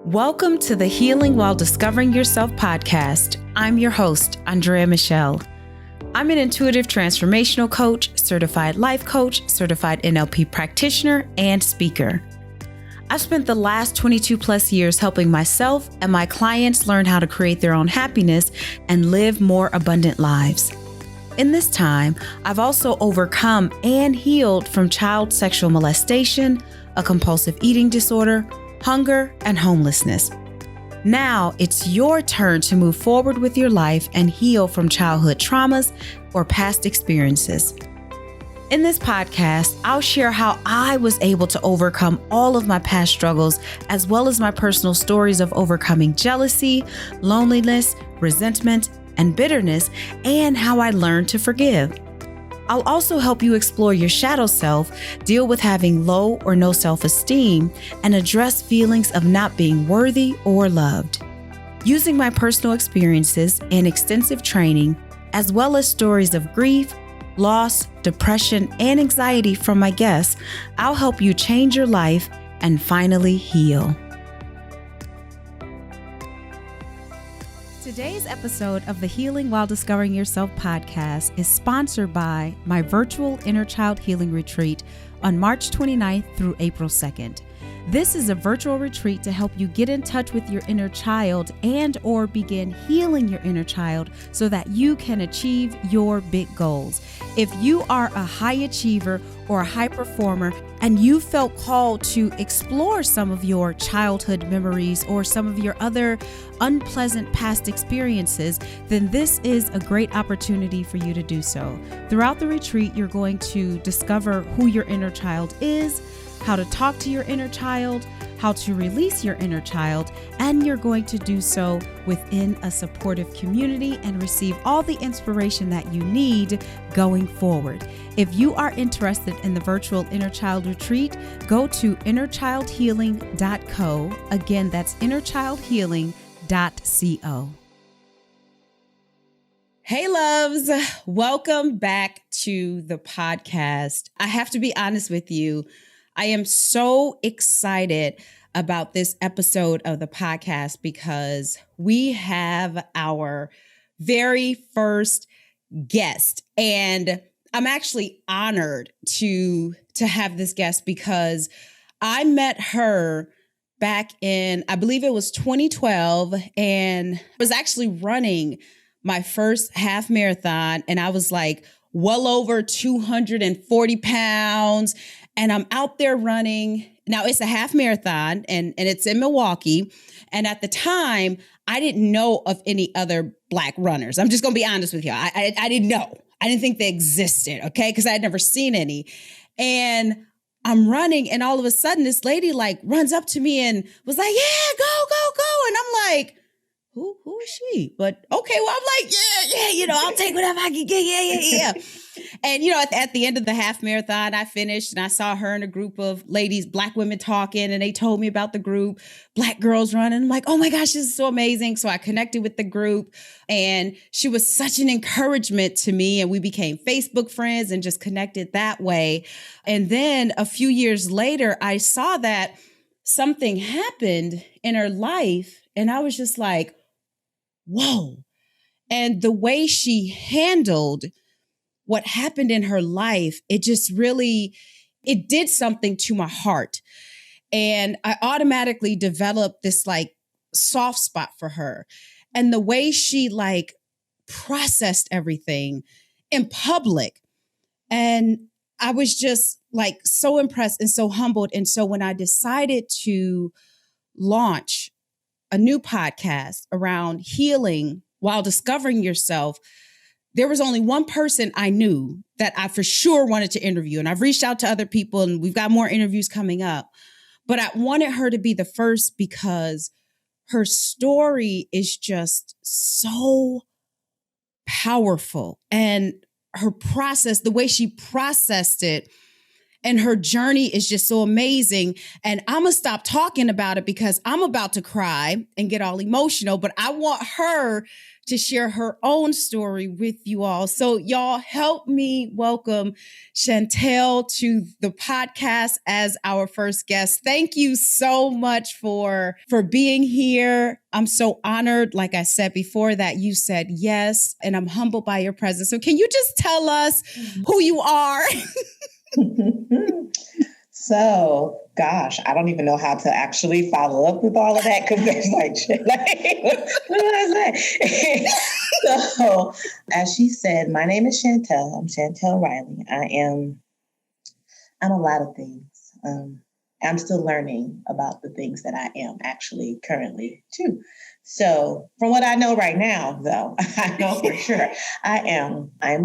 Welcome to the Healing While Discovering Yourself podcast. I'm your host, Andrea Michelle. I'm an intuitive transformational coach, certified life coach, certified NLP practitioner, and speaker. I've spent the last 22 plus years helping myself and my clients learn how to create their own happiness and live more abundant lives. In this time, I've also overcome and healed from child sexual molestation, a compulsive eating disorder, hunger, and homelessness. Now it's your turn to move forward with your life and heal from childhood traumas or past experiences. In this podcast, I'll share how I was able to overcome all of my past struggles, as well as my personal stories of overcoming jealousy, loneliness, resentment, and bitterness, and how I learned to forgive. I'll also help you explore your shadow self, deal with having low or no self-esteem, and address feelings of not being worthy or loved. Using my personal experiences and extensive training, as well as stories of grief, loss, depression, and anxiety from my guests, I'll help you change your life and finally heal. Today's episode of the Healing While Discovering Yourself podcast is sponsored by my virtual Inner Child Healing Retreat on March 29th through April 2nd. This is a virtual retreat to help you get in touch with your inner child and or begin healing your inner child so that you can achieve your big goals. If you are a high achiever or a high performer and you felt called to explore some of your childhood memories or some of your other unpleasant past experiences, then this is a great opportunity for you to do so. Throughout the retreat, you're going to discover who your inner child is, how to talk to your inner child, how to release your inner child, and you're going to do so within a supportive community and receive all the inspiration that you need going forward. If you are interested in the virtual Inner Child Retreat, go to innerchildhealing.co. Again, that's innerchildhealing.co. Hey loves, welcome back to the podcast. I have to be honest with you. I am so excited about this episode of the podcast because we have our very first guest, and I'm actually honored to have this guest because I met her back in, I believe it was 2012, and I was actually running my first half marathon, and I was like well over 240 pounds. And I'm out there running. Now it's a half marathon and it's in Milwaukee. And at the time, I didn't know of any other Black runners. I'm just going to be honest with you. I didn't know. I didn't think they existed. Okay. Because I had never seen any. And I'm running. And all of a sudden this lady like runs up to me and was like, yeah, go. And I'm like, who is she? But okay, well, I'm like, yeah, I'll take whatever I can get. Yeah. And, at the end of the half marathon, I finished and I saw her and a group of ladies, Black women talking, and they told me about the group, Black Girls Running. I'm like, oh my gosh, this is so amazing. So I connected with the group and she was such an encouragement to me. And we became Facebook friends and just connected that way. And then a few years later, I saw that something happened in her life. And I was just like, whoa. And the way she handled what happened in her life, it just really, it did something to my heart. And I automatically developed this like soft spot for her. And the way she like processed everything in public. And I was just like so impressed and so humbled. And so when I decided to launch a new podcast around healing while discovering yourself, there was only one person I knew that I for sure wanted to interview. And I've reached out to other people and we've got more interviews coming up. But I wanted her to be the first because her story is just so powerful. And her process, the way she processed it And her journey is just so amazing. And I'm going to stop talking about it because I'm about to cry and get all emotional, but I want her to share her own story with you all. So y'all help me welcome Shantell to the podcast as our first guest. Thank you so much for being here. I'm so honored, like I said before, that you said yes, and I'm humbled by your presence. So can you just tell us who you are? So, gosh, I don't even know how to actually follow up with all of that because there's like, what do I say? So, as she said, my name is Shantell. I'm Shantell Riley. I'm a lot of things. I'm still learning about the things that I am actually currently too. So, from what I know right now, though, I know for sure I am a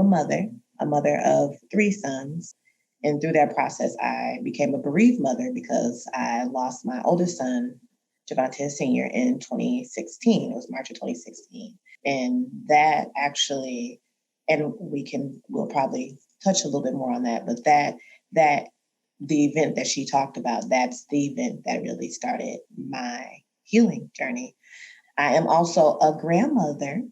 mother of 3 sons. And through that process, I became a bereaved mother because I lost my oldest son, Javante Sr., in 2016. It was March of 2016. And that actually, and we'll probably touch a little bit more on that, but that the event that she talked about, that's the event that really started my healing journey. I am also a grandmother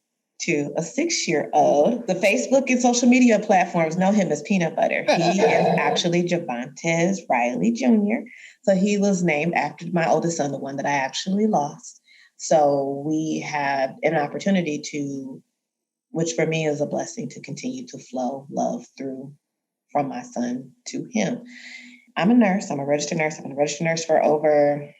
to a 6-year-old. The Facebook and social media platforms know him as Peanut Butter. He is actually Javante Riley Jr. So he was named after my oldest son, the one that I actually lost. So we have an opportunity to, which for me is a blessing, to continue to flow love through from my son to him. I'm a nurse. I'm a registered nurse. I've been a registered nurse for over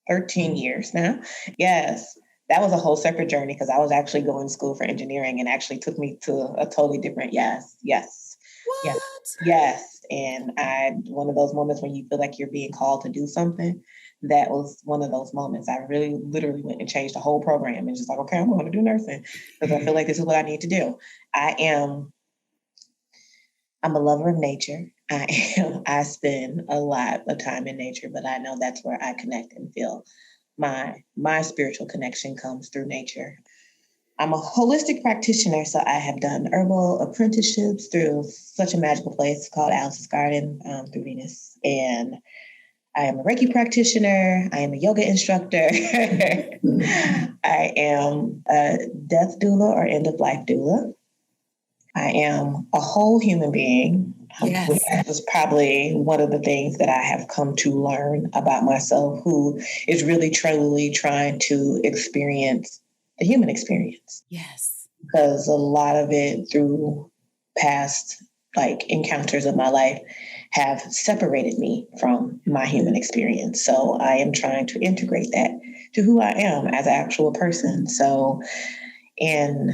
13 years now. Yes. That was a whole separate journey because I was actually going to school for engineering and actually took me to a totally different yes. What? Yes. And one of those moments when you feel like you're being called to do something, that was one of those moments. I really literally went and changed the whole program and just like, okay, I'm going to do nursing because I feel like this is what I need to do. I'm a lover of nature. I spend a lot of time in nature, but I know that's where I connect and feel my spiritual connection comes through nature. I'm a holistic practitioner, so I have done herbal apprenticeships through such a magical place called Alice's Garden through Venus. And I am a Reiki practitioner. I am a yoga instructor. I am a death doula or end-of-life doula. I am a whole human being. Yes. That was probably one of the things that I have come to learn about myself, who is really truly trying to experience the human experience. Yes. Because a lot of it through past encounters of my life have separated me from my human experience. So I am trying to integrate that to who I am as an actual person. So, and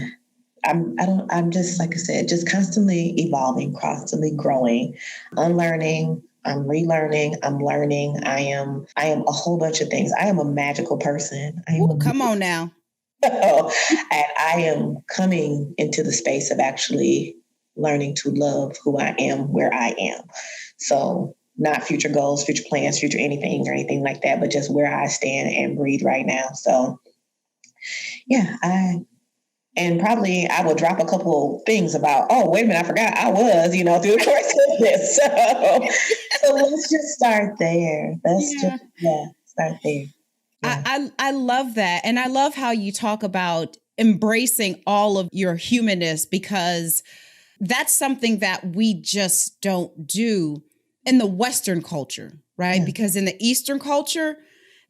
I'm just, like I said, just constantly evolving, constantly growing, unlearning, I'm relearning, I'm learning. I am a whole bunch of things. I am a magical person. Come on now. And I am coming into the space of actually learning to love who I am, where I am. So not future goals, future plans, future anything or anything like that, but just where I stand and breathe right now. So yeah, and probably I will drop a couple things about, oh, wait a minute, I forgot I was, through the course of this. So let's just start there. Start there. Yeah. I love that. And I love how you talk about embracing all of your humanness, because that's something that we just don't do in the Western culture, right? Yeah. Because in the Eastern culture,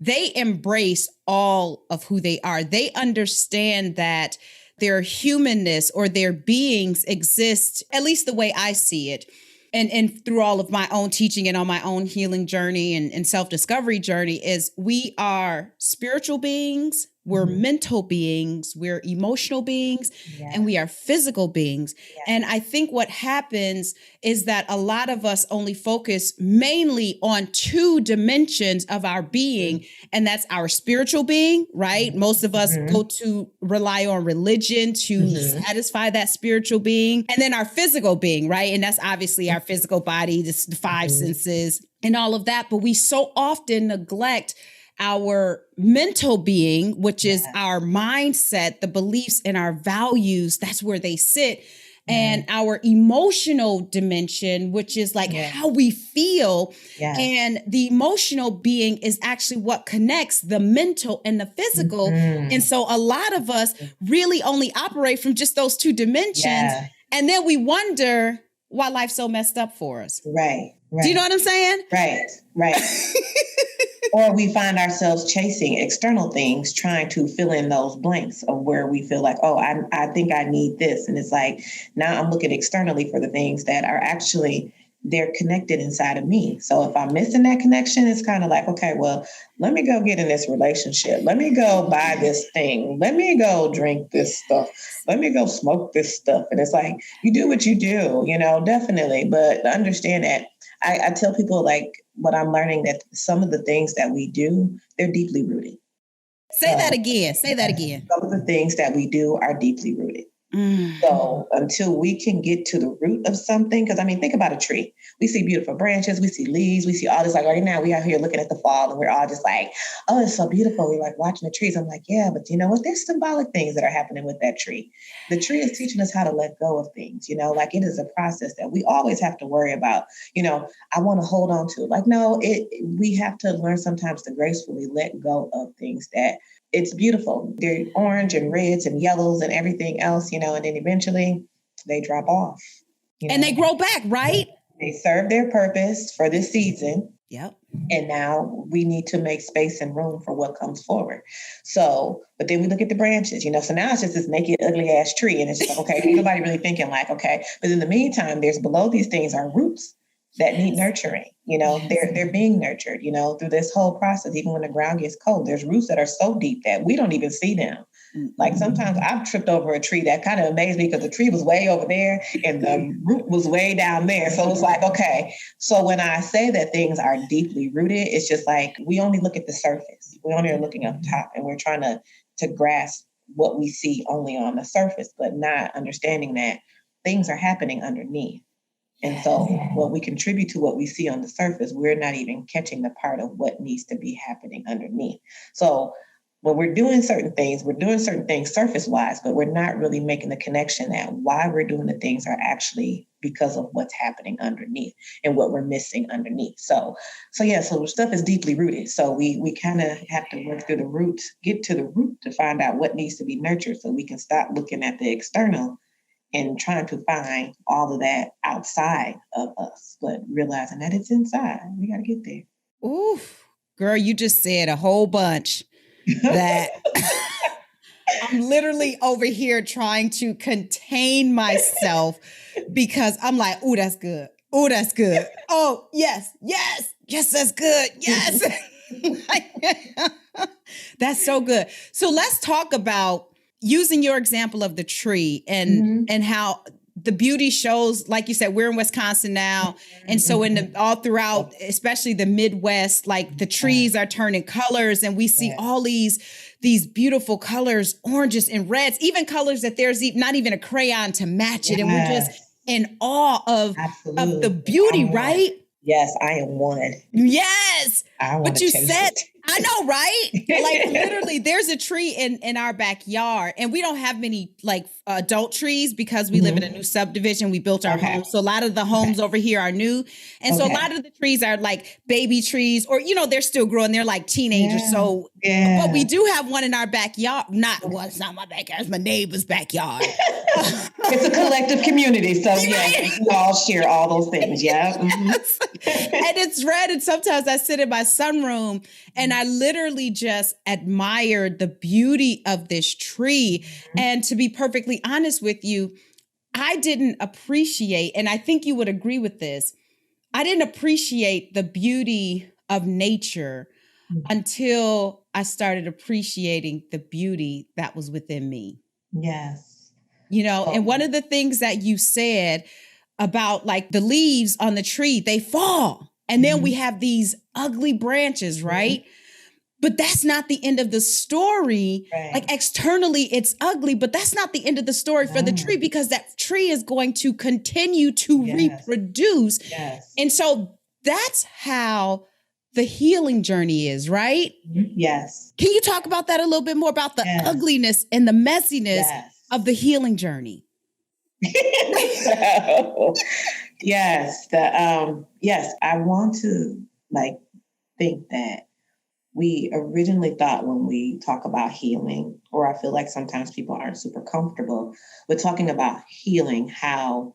they embrace all of who they are. They understand that their humanness or their beings exist, at least the way I see it. And through all of my own teaching and on my own healing journey and self-discovery journey, is we are spiritual beings, we're mental beings, we're emotional beings, and we are physical beings. And I think what happens is that a lot of us only focus mainly on 2 dimensions of our being, and that's our spiritual being, right? Most of us go to rely on religion to satisfy that spiritual being, and then our physical being, right? And that's obviously our physical body, the 5 senses and all of that. But we so often neglect our mental being, which is our mindset, the beliefs and our values. That's where they sit. and our emotional dimension, which is like how we feel. And the emotional being is actually what connects the mental and the physical. And so a lot of us really only operate from just those two dimensions. And then we wonder why life's so messed up for us. Right. Do you know what I'm saying? Right. Or we find ourselves chasing external things, trying to fill in those blanks of where we feel like, oh, I think I need this. And it's like, now I'm looking externally for the things that are actually, they're connected inside of me. So if I'm missing that connection, it's kind of like, okay, well, let me go get in this relationship. Let me go buy this thing. Let me go drink this stuff. Let me go smoke this stuff. And it's like, you do what you do, definitely. But understand that I tell people, like, what I'm learning, that some of the things that we do, they're deeply rooted. Say that again. Some of the things that we do are deeply rooted. So until we can get to the root of something, because think about a tree. We see beautiful branches, we see leaves, we see all this. Like right now, we are here looking at the fall, and we're all just like, oh, it's so beautiful. We're like watching the trees. I'm like, yeah, but you know what? There's symbolic things that are happening with that tree. The tree is teaching us how to let go of things. Like it is a process that we always have to worry about. I want to hold on to. Like, no, we have to learn sometimes to gracefully let go of things that. It's beautiful. They're orange and reds and yellows and everything else, and then eventually they drop off. And they grow back, right? They serve their purpose for this season. Yep. And now we need to make space and room for what comes forward. So, but then we look at the branches, so now it's just this naked, ugly ass tree. And it's just like, okay, ain't nobody really thinking like, okay. But in the meantime, there's below these things are roots that need nurturing. They're being nurtured, through this whole process. Even when the ground gets cold, there's roots that are so deep that we don't even see them. Like sometimes I've tripped over a tree that kind of amazed me because the tree was way over there and the root was way down there. So it's like, okay. So when I say that things are deeply rooted, it's just like, we only look at the surface. We only are looking up top, and we're trying to grasp what we see only on the surface, but not understanding that things are happening underneath. And so what we contribute to what we see on the surface, we're not even catching the part of what needs to be happening underneath. So when we're doing certain things surface-wise, but we're not really making the connection that why we're doing the things are actually because of what's happening underneath and what we're missing underneath. So stuff is deeply rooted. So we kind of have to work through the roots, get to the root to find out what needs to be nurtured so we can stop looking at the external and trying to find all of that outside of us, but realizing that it's inside. We got to get there. Ooh, girl, you just said a whole bunch that I'm literally over here trying to contain myself because I'm like, oh, that's good. Oh, that's good. Oh, yes, that's good. Yes. That's so good. So let's talk about using your example of the tree and how the beauty shows, like you said, we're in Wisconsin now. And so all throughout, especially the Midwest, like the trees are turning colors and we see all these beautiful colors, oranges and reds, even colors that there's not even a crayon to match it. And we're just in awe of the beauty, right? Yes, I am one. Yes. But you said, it. I know, right? Like literally there's a tree in our backyard and we don't have many like adult trees because we live in a new subdivision. We built our home. So a lot of the homes over here are new. And so a lot of the trees are like baby trees or, they're still growing. They're like teenagers. So, but we do have one in our backyard. It's not my backyard. It's my neighbor's backyard. It's a collective community. So yes, we all share all those things. Yeah. Yes. And it's red. And sometimes I sit in my sunroom and I literally just admired the beauty of this tree. And to be perfectly honest with you, I didn't appreciate, and I think you would agree with this, I didn't appreciate the beauty of nature until I started appreciating the beauty that was within me. Yes. And one of the things that you said about like the leaves on the tree, they fall. And then we have these ugly branches, right? But that's not the end of the story. Right. Like externally, it's ugly, but that's not the end of the story for the tree because that tree is going to continue to reproduce. Yes. And so that's how the healing journey is, right? Yes. Can you talk about that a little bit more about the ugliness and the messiness of the healing journey? So, yes, yes, I want to think that we originally thought when we talk about healing, or I feel like sometimes people aren't super comfortable with talking about healing, how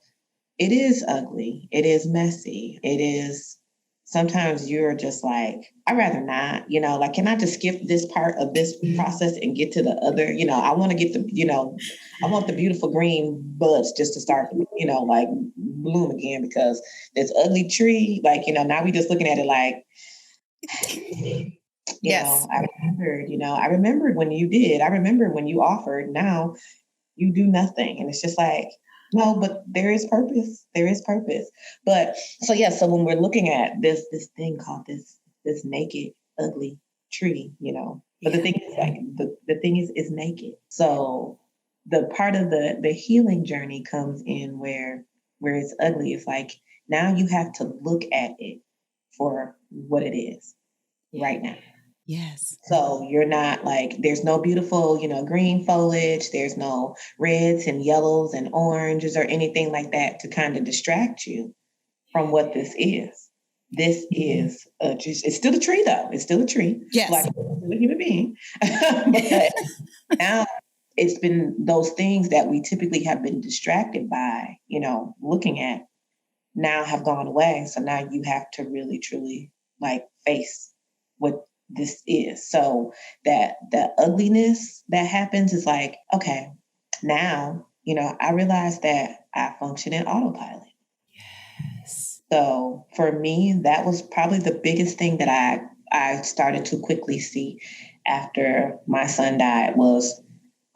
it is ugly, it is messy, it is sometimes you're just like, I'd rather not, can I just skip this part of this process and get to the other, I want to get I want the beautiful green buds just to start, bloom again, because this ugly tree, now we just looking at it like, Yes. I remembered when you did. I remember when you offered. Now you do nothing. And it's just like, no, but there is purpose. There is purpose. But so when we're looking at this thing called this naked, ugly tree, but the thing is the thing is naked. So the part of the healing journey comes in where it's ugly. It's like now you have to look at it for what it is right now. Yes. So you're not there's no beautiful, green foliage. There's no reds and yellows and oranges or anything like that to kind of distract you from what this is. This is it's still a tree though. It's still a tree. Yes. Like a human being. But now it's been those things that we typically have been distracted by, looking at now have gone away. So now you have to really, truly face what this is. So that the ugliness that happens is like, okay, now, I realize that I function in autopilot. Yes. So for me, that was probably the biggest thing that I started to quickly see after my son died was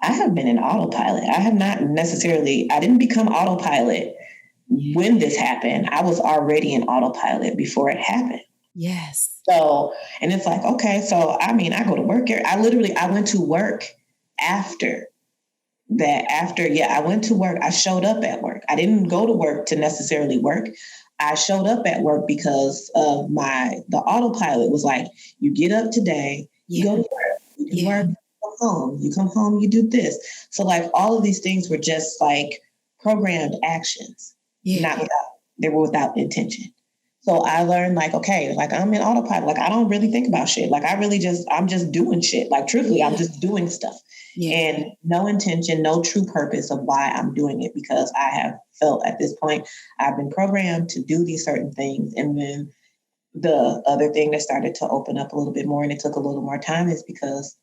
I have been in autopilot. I have not I didn't become autopilot when this happened. I was already in autopilot before it happened. Yes. So, and it's like, okay, so I go to work here. I went to work after that. I went to work. I showed up at work. I didn't go to work to necessarily work. I showed up at work because of the autopilot was like, you get up today, you go to work, you do work, you come home, you do this. So all of these things were just programmed actions, they were without intention. So I learned okay, I'm in autopilot. I don't really think about shit. I'm just doing shit. Truthfully, I'm just doing stuff and no intention, no true purpose of why I'm doing it, because I have felt at this point, I've been programmed to do these certain things. And then the other thing that started to open up a little bit more and it took a little more time is because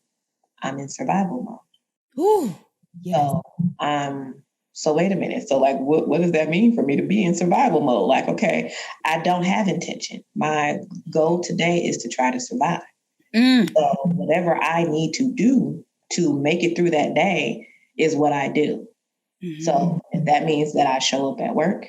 I'm in survival mode. Ooh, yes. So wait a minute. So what does that mean for me to be in survival mode? Okay, I don't have intention. My goal today is to try to survive. So whatever I need to do to make it through that day is what I do. Mm-hmm. So if that means that I show up at work,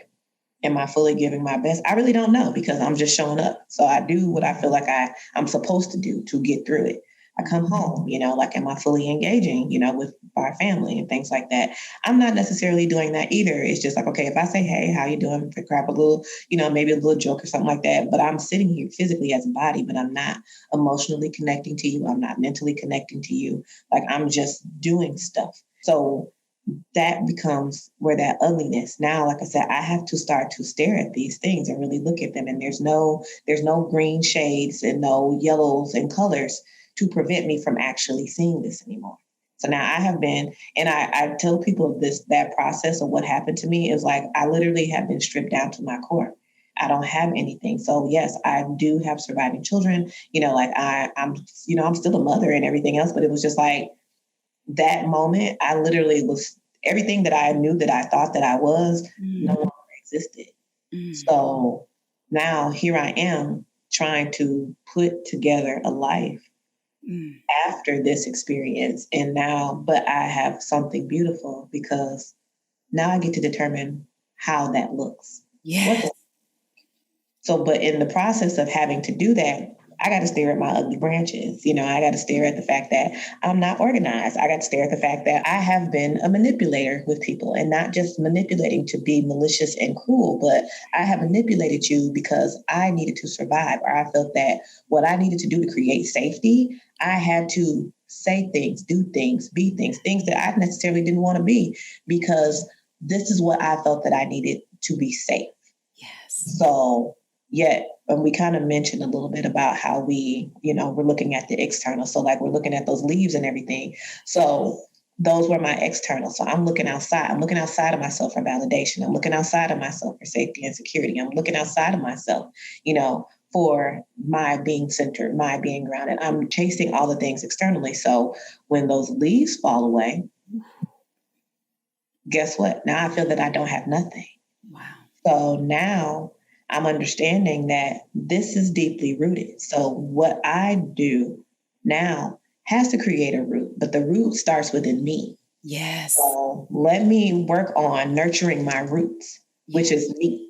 am I fully giving my best? I really don't know, because I'm just showing up. So I do what I feel like I'm supposed to do to get through it. I come home, am I fully engaging, with our family and things like that? I'm not necessarily doing that either. It's just okay, if I say, hey, how you doing? Crap a little, maybe a little joke or something like that. But I'm sitting here physically as a body, but I'm not emotionally connecting to you. I'm not mentally connecting to you. I'm just doing stuff. So that becomes where that ugliness. Now, like I said, I have to start to stare at these things and really look at them. And there's no green shades and no yellows and colors to prevent me from actually seeing this anymore. So now I have been, and I tell people that process of what happened to me is I literally have been stripped down to my core. I don't have anything. So yes, I do have surviving children. I'm still a mother and everything else, but it was just that moment. I literally was everything that I knew that I thought that I was no longer existed. So now here I am trying to put together a life after this experience. And now, but I have something beautiful because now I get to determine how that looks. Yes. So, but in the process of having to do that, I got to stare at my ugly branches. I got to stare at the fact that I'm not organized. I got to stare at the fact that I have been a manipulator with people, and not just manipulating to be malicious and cruel, but I have manipulated you because I needed to survive, or I felt that what I needed to do to create safety, I had to say things, do things, be things that I necessarily didn't want to be, because this is what I felt that I needed to be safe. Yes. So, and we kind of mentioned a little bit about how we're looking at the external. So like we're looking at those leaves and everything. So those were my external. So I'm looking outside. I'm looking outside of myself for validation. I'm looking outside of myself for safety and security. I'm looking outside of myself, for my being centered, my being grounded. I'm chasing all the things externally. So when those leaves fall away, guess what? Now I feel that I don't have nothing. Wow. So now I'm understanding that this is deeply rooted. So what I do now has to create a root, but the root starts within me. Yes. So let me work on nurturing my roots, which is me.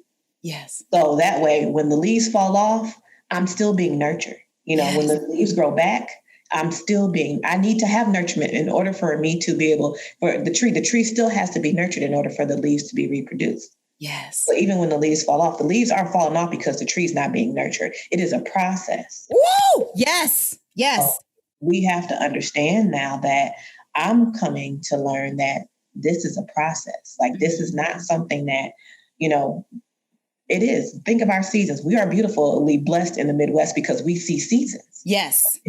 Yes. So that way, when the leaves fall off, I'm still being nurtured. When the leaves grow back, I need to have nurturement in order for me to be able, for the tree still has to be nurtured in order for the leaves to be reproduced. Yes. So even when the leaves fall off, the leaves aren't falling off because the tree's not being nurtured. It is a process. Woo! Yes. Yes. So we have to understand now that I'm coming to learn that this is a process. Like this is not something that, it is. Think of our seasons. We are beautifully blessed in the Midwest because we see seasons. Yes.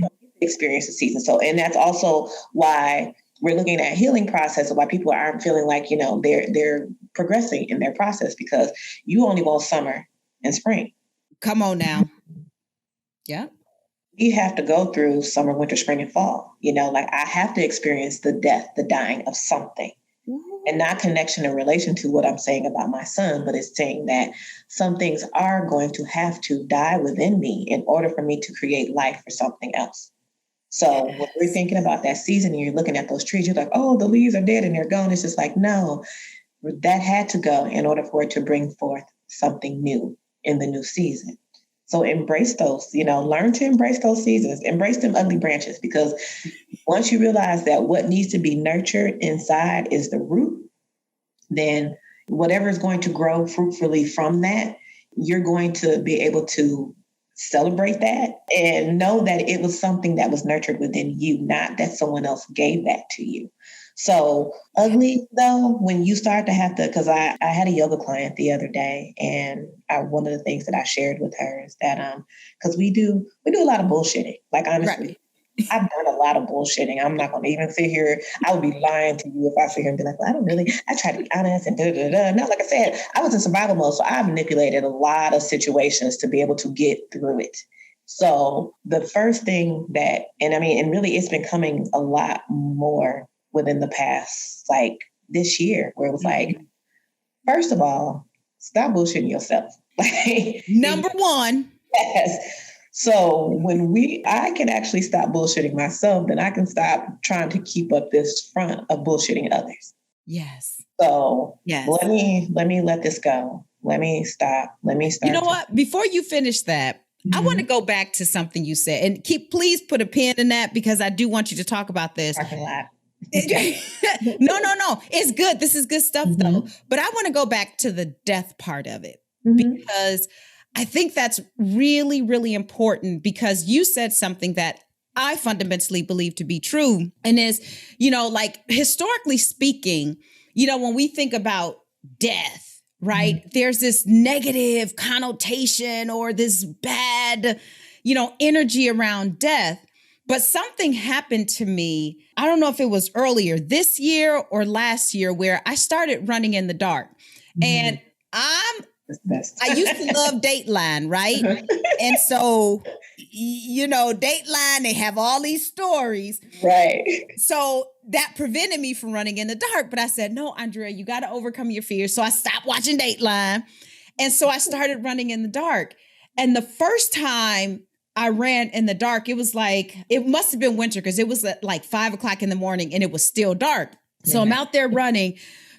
Experience the season. So, and that's also why we're looking at healing process, why people aren't feeling like, they're progressing in their process, because you only want summer and spring. Come on now. Yeah. We have to go through summer, winter, spring, and fall. Like I have to experience the death, the dying of something. And not connection in relation to what I'm saying about my son, but it's saying that some things are going to have to die within me in order for me to create life for something else. So when we're thinking about that season and you're looking at those trees, you're like, oh, the leaves are dead and they're gone. It's just like, no, that had to go in order for it to bring forth something new in the new season. So embrace those, learn to embrace those seasons, embrace them ugly branches, because once you realize that what needs to be nurtured inside is the root, then whatever is going to grow fruitfully from that, you're going to be able to celebrate that and know that it was something that was nurtured within you, not that someone else gave that to you. So ugly though, when you start to have to, because I had a yoga client the other day, and one of the things that I shared with her is that because we do a lot of bullshitting. Like honestly, right. I've done a lot of bullshitting. I'm not going to even sit here. I would be lying to you if I sit here and be like, well, I try to be honest and da-da-da-da. No, like I said, I was in survival mode. So I manipulated a lot of situations to be able to get through it. So the first thing that, and really it's been coming a lot more within the past, like this year, where it was like, first of all, stop bullshitting yourself. Number one. Yes. So when I can actually stop bullshitting myself, then I can stop trying to keep up this front of bullshitting others. Yes. So yes. Let me let this go. Let me stop. Let me start. You know what? Before you finish that, I want to go back to something you said, and please put a pin in that, because I do want you to talk about this. Talking a lot. No. It's good. This is good stuff though. But I want to go back to the death part of it, because I think that's really, really important, because you said something that I fundamentally believe to be true. And is, like historically speaking, when we think about death, right, there's this negative connotation or this bad, energy around death. But something happened to me. I don't know if it was earlier this year or last year, where I started running in the dark. And I used to love Dateline, right? And so, Dateline, they have all these stories. Right. So that prevented me from running in the dark. But I said, no, Andrea, you got to overcome your fears. So I stopped watching Dateline. And so I started running in the dark. And the first time I ran in the dark, it was like, it must have been winter, because it was at like 5 o'clock in the morning and it was still dark. So I'm out there running.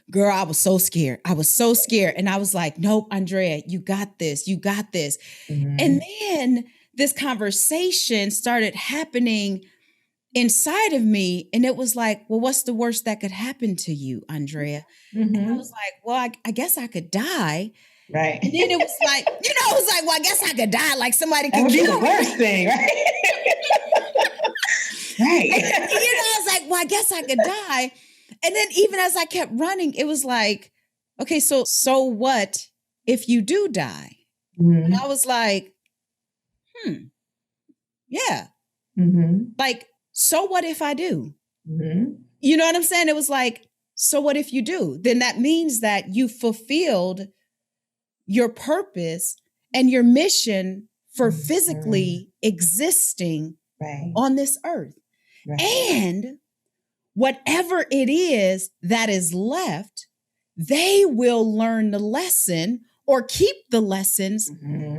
Girl, I was so scared. And I was like, nope, Andrea, you got this. You got this. And then this conversation started happening inside of me. And it was like, well, what's the worst that could happen to you, Andrea? And I was like, well, I guess I could die. Right. And then it was like, well, I guess I could die. Like somebody could kill me. That would be the worst thing, right? Right. I was like, well, I guess I could die. And then even as I kept running, it was like, okay, so what if you do die? Mm-hmm. And I was like, yeah. Mm-hmm. Like, so what if I do? Mm-hmm. You know what I'm saying? It was like, so what if you do? Then that means that you fulfilled your purpose and your mission for physically existing Right. on this earth. Right. And whatever it is that is left, they will learn the lesson or keep the lessons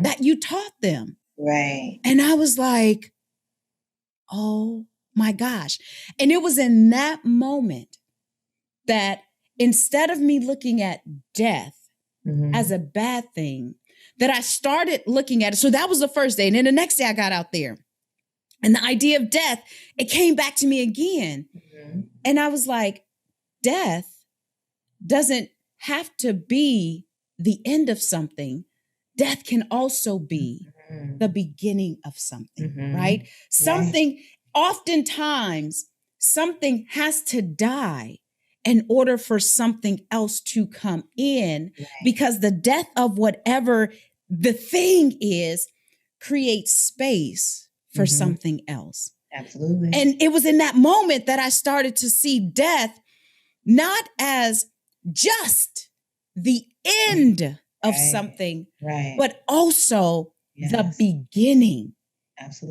that you taught them. Right. And I was like, oh my gosh. And it was in that moment that instead of me looking at death as a bad thing, that I started looking at it. So that was the first day. And then the next day I got out there. And the idea of death, it came back to me again. And I was like, death doesn't have to be the end of something. Death can also be the beginning of something, right? Something, oftentimes, something has to die in order for something else to come in, because the death of whatever the thing is creates space for something else. Absolutely. And it was in that moment that I started to see death not as just the end of something, but also the beginning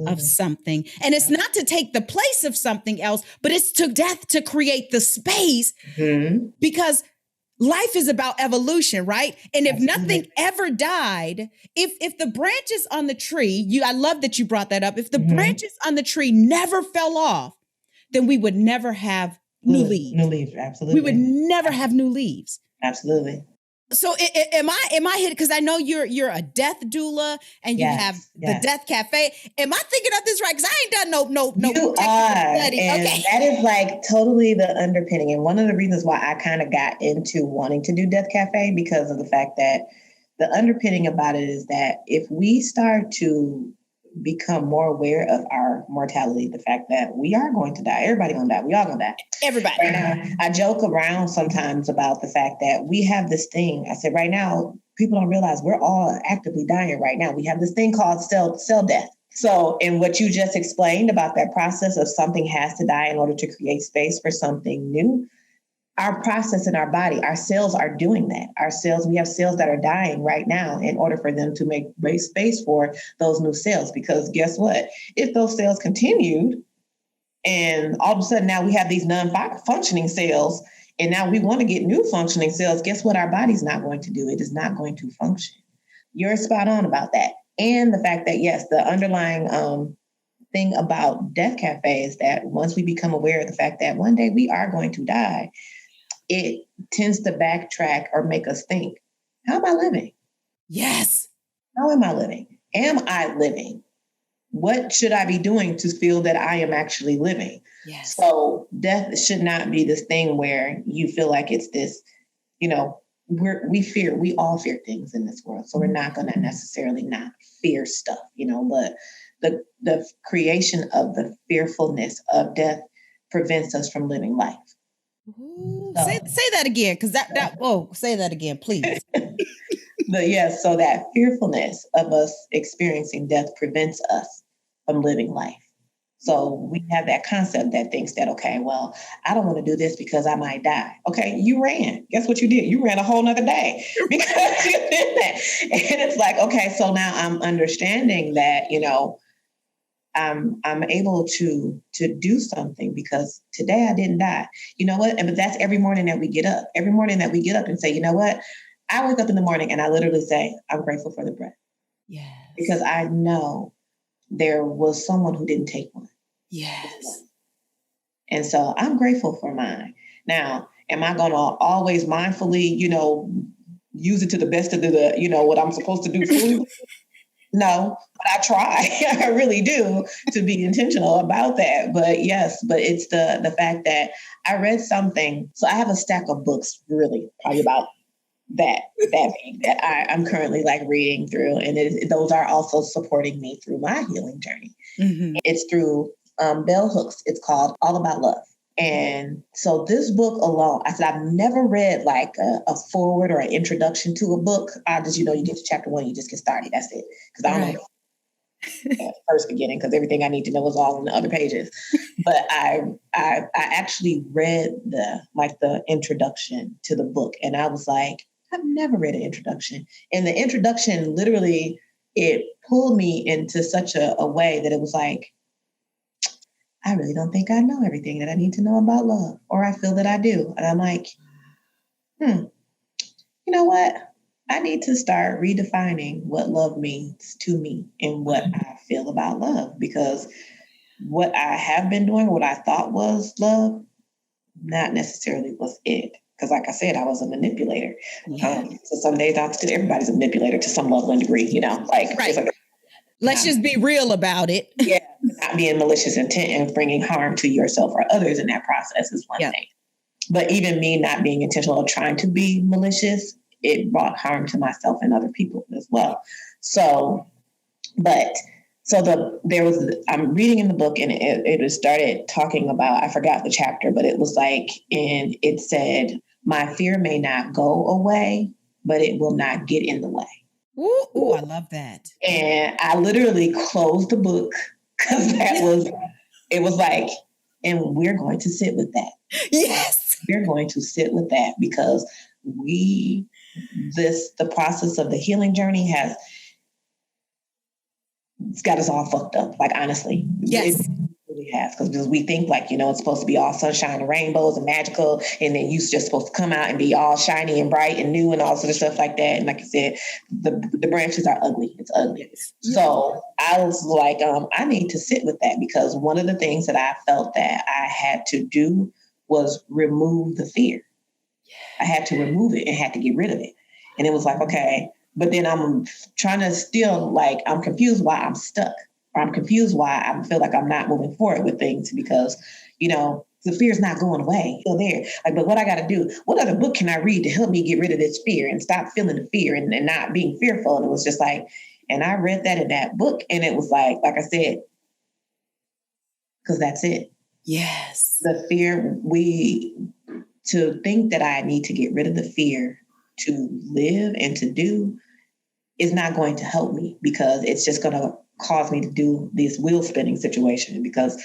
of something. And it's not to take the place of something else, but it's to death to create the space, because life is about evolution, right? And if nothing ever died, if the branches on the tree, I love that you brought that up. If the branches on the tree never fell off, then we would never have new leaves. New leaves, absolutely. We would never have new leaves. Absolutely. So am I hit? Because I know you're a death doula and you have the Death Cafe. Am I thinking of this right? Because I ain't done no. You are, study. And that is like totally the underpinning. And one of the reasons why I kind of got into wanting to do Death Cafe, because of the fact that the underpinning about it is that if we start to become more aware of our mortality, the fact that we are going to die. Everybody gonna die. We all gonna die. Everybody. Right now, I joke around sometimes about the fact that we have this thing. I said, right now, people don't realize we're all actively dying right now. We have this thing called cell death. So, in what you just explained about that process of something has to die in order to create space for something new, our process in our body, our cells are doing that. We have cells that are dying right now in order for them to make space for those new cells. Because guess what? If those cells continued and all of a sudden now we have these non-functioning cells and now we want to get new functioning cells, guess what our body's not going to do? It is not going to function. You're spot on about that. And the fact that, yes, the underlying thing about Death Cafe is that once we become aware of the fact that one day we are going to die, it tends to backtrack or make us think, how am I living? Yes. How am I living? Am I living? What should I be doing to feel that I am actually living? Yes. So death should not be this thing where you feel like it's this, we all fear things in this world. So we're not going to necessarily not fear stuff, but the creation of the fearfulness of death prevents us from living life. Ooh, say that again, because say that again, please. So that fearfulness of us experiencing death prevents us from living life. So we have that concept that thinks that, okay, well, I don't want to do this because I might die. Okay, you ran. Guess what you did? You ran a whole nother day because you did that. And it's like, okay, so now I'm understanding that, I'm able to do something because today I didn't die. You know what? But that's every morning that we get up. Every morning that we get up and say, you know what? I wake up in the morning and I literally say, I'm grateful for the breath. Yes. Because I know there was someone who didn't take one. Yes. And so I'm grateful for mine. Now, am I going to always mindfully, use it to the best of what I'm supposed to do? No, but I try. I really do to be intentional about that. But yes, but it's the fact that I read something. So I have a stack of books, really, probably about that big that I'm currently reading through. And those are also supporting me through my healing journey. Mm-hmm. It's through bell hooks. It's called All About Love. And so this book alone, I said, I've never read like a foreword or an introduction to a book. I just, you get to chapter 1, you just get started. That's it. Because I don't know at first beginning, because everything I need to know is all in the other pages. But I actually read the introduction to the book, and I was like, I've never read an introduction. And the introduction literally, it pulled me into such a way that it was like, I really don't think I know everything that I need to know about love, or I feel that I do. And I'm like, you know what? I need to start redefining what love means to me and what I feel about love, because what I have been doing, what I thought was love, not necessarily was it. Because like I said, I was a manipulator. So some days everybody's a manipulator to some level and degree, Right. It's like, let's just be real about it. Yeah. Not being malicious intent and bringing harm to yourself or others in that process is one thing. But even me not being intentional or trying to be malicious, it brought harm to myself and other people as well. I'm reading in the book, and it started talking about, I forgot the chapter, but it was like, and it said, my fear may not go away, but it will not get in the way. Ooh, I love that. And I literally closed the book, because it was like, and we're going to sit with that. Yes. We're going to sit with that, because the process of the healing journey it's got us all fucked up. Like, honestly, yes, it really has, because we think like, it's supposed to be all sunshine and rainbows and magical, and then you're just supposed to come out and be all shiny and bright and new and all sort of stuff like that. And like I said, the branches are ugly. It's ugly. Yes. So I was like, I need to sit with that, because one of the things that I felt that I had to do was remove the fear. I had to remove it and had to get rid of it. And it was like, okay, but then I'm trying to still, like, I'm confused why I'm stuck, or I'm confused why I feel like I'm not moving forward with things, because, the fear is not going away. It's still there. Like, but what I got to do, what other book can I read to help me get rid of this fear and stop feeling the fear and not being fearful? And it was just like, and I read that in that book, and it was like I said, because that's it. Yes. The fear, to think that I need to get rid of the fear to live and to do is not going to help me, because it's just going to cause me to do this wheel spinning situation, because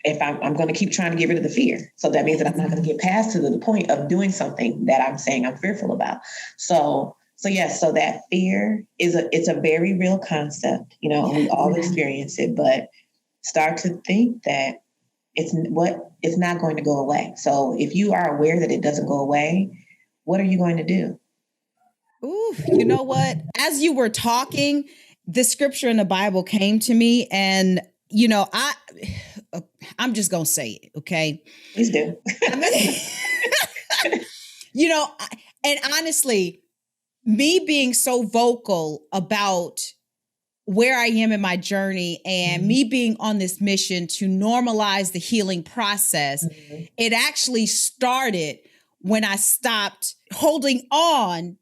if I'm going to keep trying to get rid of the fear. So that means that I'm not going to get past to the point of doing something that I'm saying I'm fearful about. So that fear it's a very real concept, and we all experience it, but start to think that it's not going to go away. So if you are aware that it doesn't go away, what are you going to do? Ooh, you know what? As you were talking, the scripture in the Bible came to me, and I'm just gonna say it, okay? Please do. And honestly, me being so vocal about where I am in my journey and me being on this mission to normalize the healing process, it actually started when I stopped holding on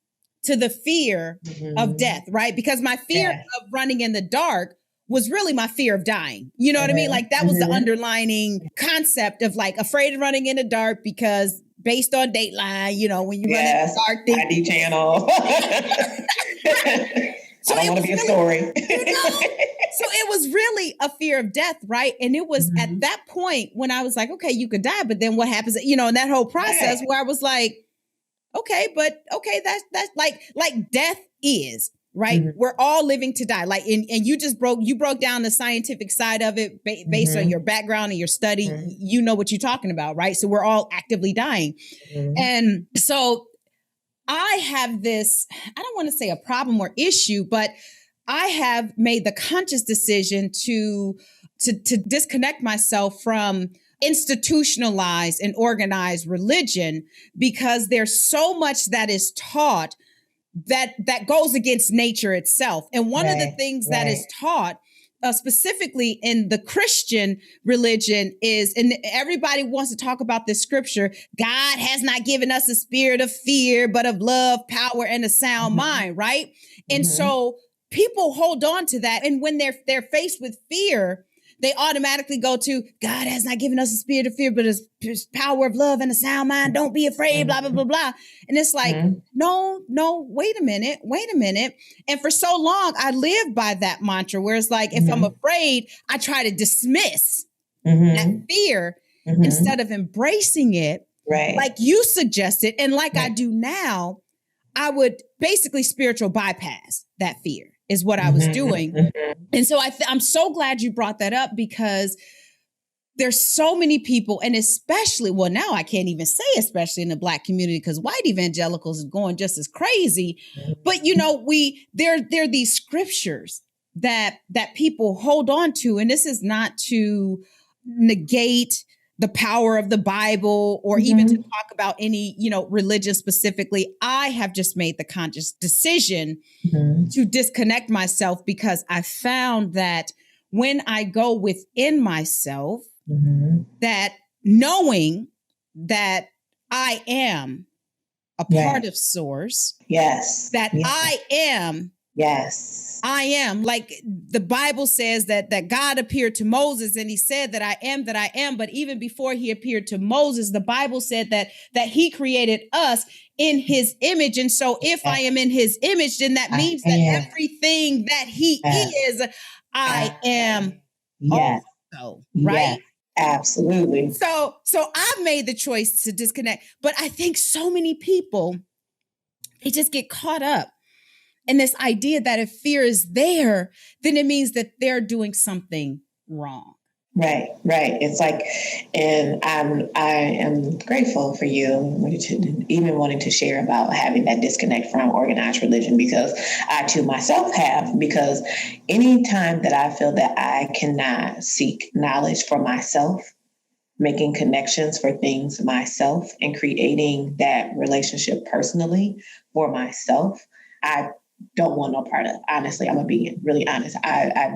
to the fear of death, right? Because my fear of running in the dark was really my fear of dying. You know what I mean? Like, that was the underlining concept of, like, afraid of running in the dark, because based on Dateline, when you run in the dark, ID channel. So I don't want to be a story. So it was really a fear of death, right? And it was at that point when I was like, okay, you could die, but then what happens? In that whole process where I was like, okay, that's like death is, right? We're all living to die. Like, and you broke down the scientific side of it based on your background and your study. You know what you're talking about, right? So we're all actively dying. And so I have this, I don't want to say a problem or issue, but I have made the conscious decision to disconnect myself from institutionalized and organized religion, because there's so much that is taught that goes against nature itself. And one of the things that is taught specifically in the Christian religion is, and everybody wants to talk about this scripture, God has not given us a spirit of fear, but of love, power, and a sound mind, right? And so people hold on to that. And when they're faced with fear, they automatically go to, God has not given us a spirit of fear, but a power of love and a sound mind. Don't be afraid, blah, blah, blah, blah. And it's like, no, wait a minute. And for so long, I lived by that mantra where it's like, if I'm afraid, I try to dismiss that fear instead of embracing it, like you suggested. And like I do now, I would basically spiritual bypass that fear is what I was doing. And so I'm so glad you brought that up, because there's so many people, and especially, well, now I can't even say especially in the Black community, because white evangelicals is going just as crazy. But there are these scriptures that people hold on to, and this is not to negate the power of the Bible or even to talk about any, religion specifically. I have just made the conscious decision to disconnect myself, because I found that when I go within myself, that knowing that I am a part of source, that I am, like the Bible says that God appeared to Moses and he said that I am. But even before he appeared to Moses, the Bible said that he created us in his image. And so if I am in his image, then that means that everything that he is, I am also, right? Absolutely. So I've made the choice to disconnect, but I think so many people, they just get caught up in this idea that if fear is there, then it means that they're doing something wrong. Right. It's like, and I am grateful for you even wanting to share about having that disconnect from organized religion, because I too myself have, because anytime that I feel that I cannot seek knowledge for myself, making connections for things myself and creating that relationship personally for myself, I don't want no part of it. Honestly, I'm gonna be really honest. I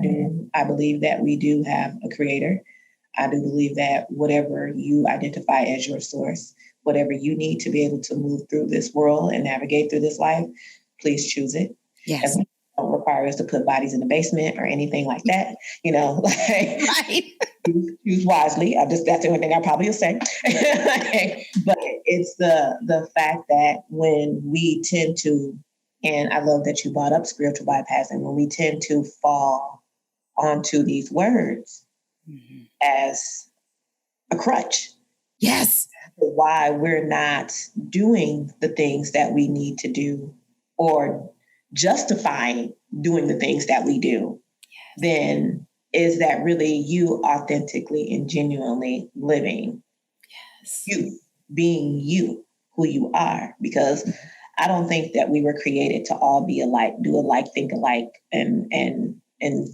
believe that we do have a creator. I do believe that whatever you identify as your source, whatever you need to be able to move through this world and navigate through this life, please choose it. Yes. It don't require us to put bodies in the basement or anything like that. Right. Choose wisely. That's the only thing I probably will say. But it's the fact that when we tend to, and I love that you brought up spiritual bypassing, when we tend to fall onto these words as a crutch. Yes. Why we're not doing the things that we need to do or justifying doing the things that we do, then is that really you authentically and genuinely living you, being you, who you are? Because I don't think that we were created to all be alike, do alike, think alike, and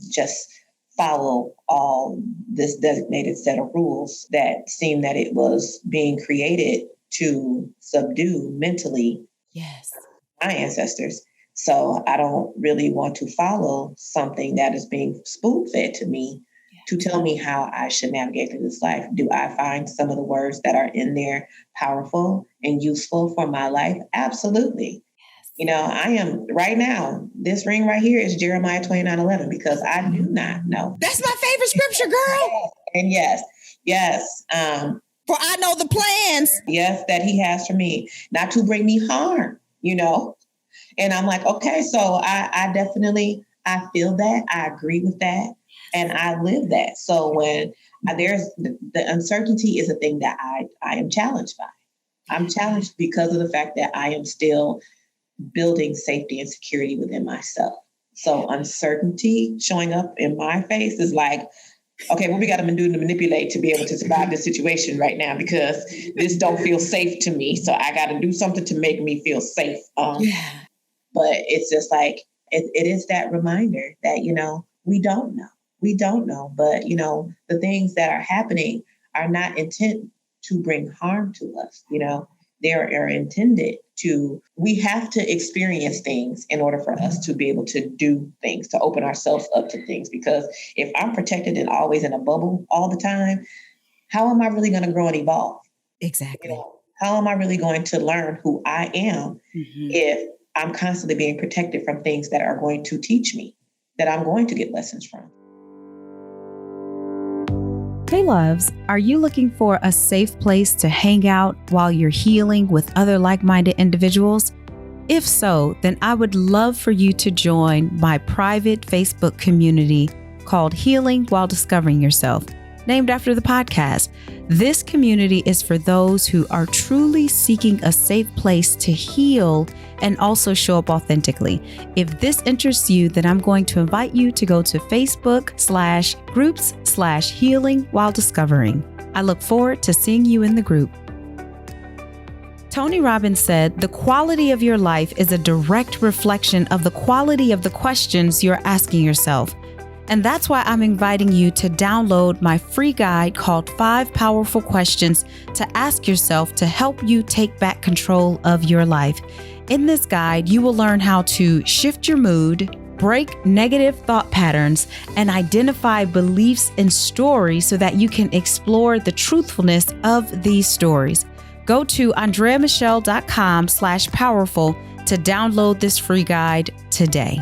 just follow all this designated set of rules that seem that it was being created to subdue mentally my ancestors. So I don't really want to follow something that is being spoon-fed to me to tell me how I should navigate through this life. Do I find some of the words that are in there powerful and useful for my life? Absolutely. I am right now, this ring right here is Jeremiah 29:11, because I do not know. That's my favorite scripture, girl. And yes. For I know the plans. Yes, that he has for me, not to bring me harm, And I'm like, okay, so I definitely, I feel that, I agree with that, and I live that. So when there's the uncertainty is a thing that I am challenged by. I'm challenged because of the fact that I am still building safety and security within myself. So uncertainty showing up in my face is like, okay, what we got to do to manipulate to be able to survive this situation right now, because this don't feel safe to me. So I got to do something to make me feel safe. But it's just like, it is that reminder that, we don't know. We don't know. But, the things that are happening are not intent to bring harm to us. They are intended to, we have to experience things in order for us to be able to do things, to open ourselves up to things. Because if I'm protected and always in a bubble all the time, how am I really going to grow and evolve? Exactly. How am I really going to learn who I am if I'm constantly being protected from things that are going to teach me, that I'm going to get lessons from? Hey loves, are you looking for a safe place to hang out while you're healing with other like-minded individuals? If so, then I would love for you to join my private Facebook community called Healing While Discovering Yourself, named after the podcast. This community is for those who are truly seeking a safe place to heal and also show up authentically. If this interests you, then I'm going to invite you to go to Facebook/groups/healing while discovering. I look forward to seeing you in the group. Tony Robbins said, "The quality of your life is a direct reflection of the quality of the questions you're asking yourself." And that's why I'm inviting you to download my free guide called 5 Powerful Questions to Ask Yourself to help you take back control of your life. In this guide, you will learn how to shift your mood, break negative thought patterns, and identify beliefs and stories so that you can explore the truthfulness of these stories. Go to andreamichelle.com/powerful to download this free guide today.